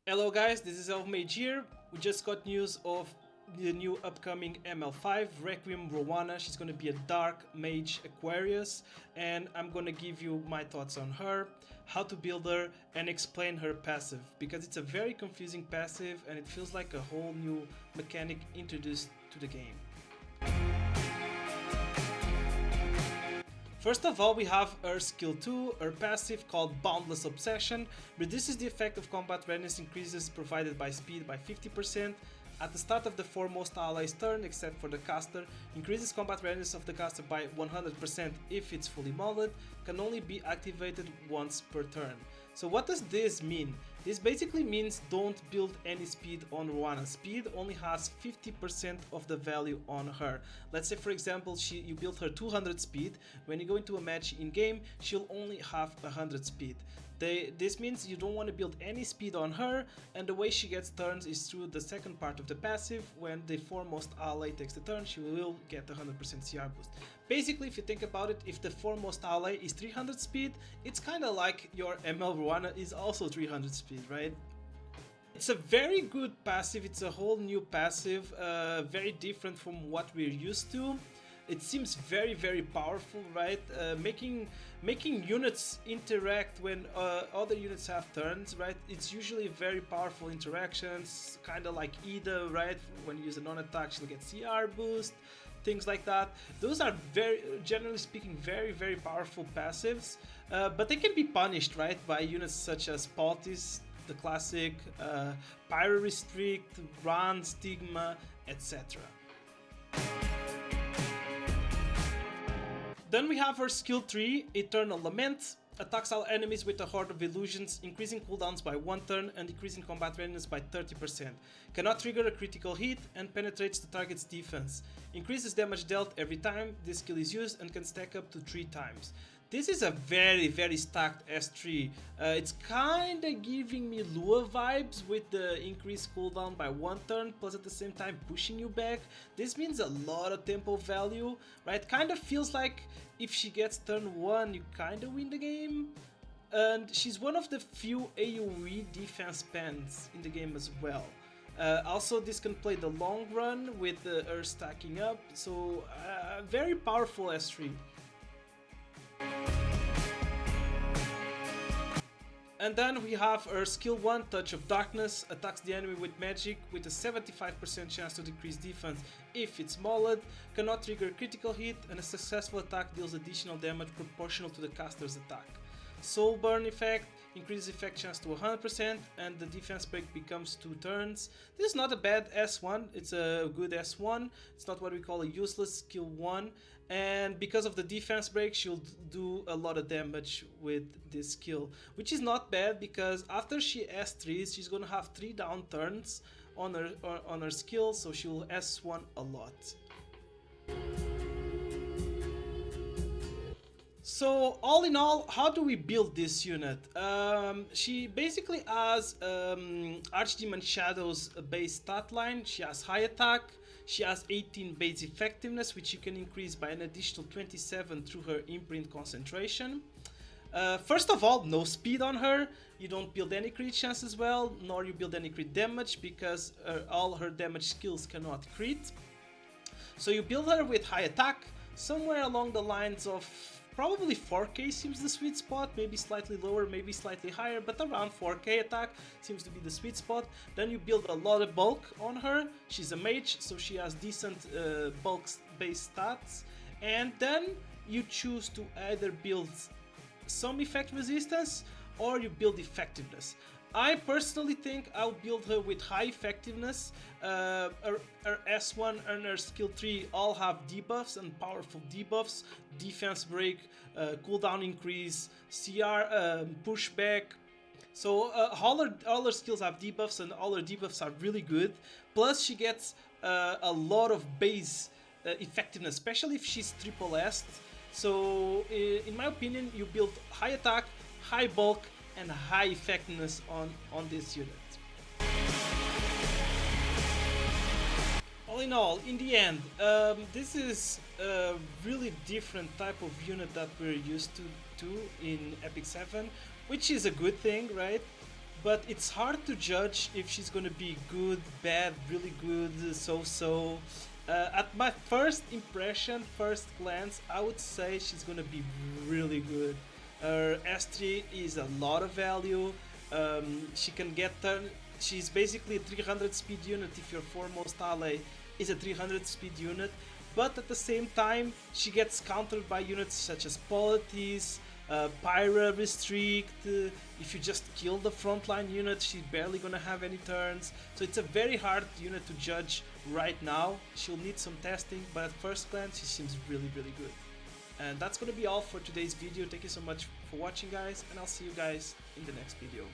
Hello guys, this is Elfmage here. We just got news of the new upcoming ML5, Requiem Roana. She's gonna be a dark mage Aquarius, and I'm gonna give you my thoughts on her, how to build her, and explain her passive, because it's a very confusing passive and it feels like a whole new mechanic introduced to the game. First of all, we have her skill 2, her passive called Boundless Obsession, reduces the effect of combat readiness increases provided by speed by 50%. At the start of the foremost ally's turn, except for the caster, increases combat readiness of the caster by 100% if it's fully molded, can only be activated once per turn. So what does this mean? This basically means don't build any speed on Roana. Speed only has 50% of the value on her. Let's say for example you build her 200 speed, when you go into a match in game she'll only have 100 speed. This means you don't want to build any speed on her, and the way she gets turns is through the second part of the passive. When the foremost ally takes the turn, she will get 100% CR boost. Basically, if you think about it, if the foremost ally is 300 speed, it's kind of like your ML Roana is also 300 speed, right? It's a very good passive, it's a whole new passive, very different from what we're used to. It seems very powerful, right? Making units interact when other units have turns, right? It's usually very powerful interactions, kind of like Ida, right? When you use a non-attack, she'll get CR boost, things like that. Those are generally speaking, very powerful passives, but they can be punished, right? By units such as Potis, the classic, Pyro Restrict, Ran, Stigma, etc. Then we have her skill 3, Eternal Lament. Attacks all enemies with a horde of illusions, increasing cooldowns by 1 turn and decreasing combat readiness by 30%. Cannot trigger a critical hit and penetrates the target's defense. Increases damage dealt every time this skill is used and can stack up to 3 times. This is a very stacked S3. It's kinda giving me Lua vibes with the increased cooldown by 1 turn, plus at the same time pushing you back. This means a lot of tempo value, right? Kinda feels like if she gets turn 1, you kinda win the game. And she's one of the few AoE defense pens in the game as well. Also, this can play the long run with her stacking up, so very powerful S3. And then we have her skill 1, Touch of Darkness, attacks the enemy with magic with a 75% chance to decrease defense if it's mauled, cannot trigger critical hit, and a successful attack deals additional damage proportional to the caster's attack. Soul Burn effect, increases effect chance to 100%, and the defense break becomes 2 turns. This is not a bad S1, it's a good S1, it's not what we call a useless skill 1, and because of the defense break she'll do a lot of damage with this skill, which is not bad because after she S3s she's gonna have 3 down turns on her skill, so she'll S1 a lot. So all in all, how do we build this unit? She basically has Archdemon Shadow's base stat line. She has high attack, she has 18 base effectiveness, which you can increase by an additional 27 through her imprint concentration. First of all, no speed on her, you don't build any crit chance as well, nor you build any crit damage because all her damage skills cannot crit. So you build her with high attack, somewhere along the lines of probably 4k seems the sweet spot, maybe slightly lower, maybe slightly higher, but around 4k attack seems to be the sweet spot. Then you build a lot of bulk on her, she's a mage, so she has decent bulk base stats, and then you choose to either build some effect resistance or you build effectiveness. I personally think I'll build her with high effectiveness. Her S1 and her skill 3 all have debuffs and powerful debuffs. Defense break, cooldown increase, CR pushback. So all her skills have debuffs and all her debuffs are really good. Plus she gets a lot of base effectiveness, especially if she's triple S. So in my opinion, you build high attack, high bulk, and high effectiveness on this unit. All in all, in the end, this is a really different type of unit that we're used to in Epic 7, which is a good thing, right? but it's hard to judge if she's gonna be good, bad, really good, so-so. At my first impression, first glance, I would say she's gonna be really good. Her S3 is a lot of value. She can get turn. She's basically a 300 speed unit if your foremost ally is a 300 speed unit, but at the same time she gets countered by units such as Politis, Pyra Restrict. If you just kill the frontline unit, she's barely gonna have any turns. So it's a very hard unit to judge right now. She'll need some testing, but at first glance she seems really good. And that's gonna be all for today's video. Thank you so much for watching, guys, and I'll see you guys in the next video.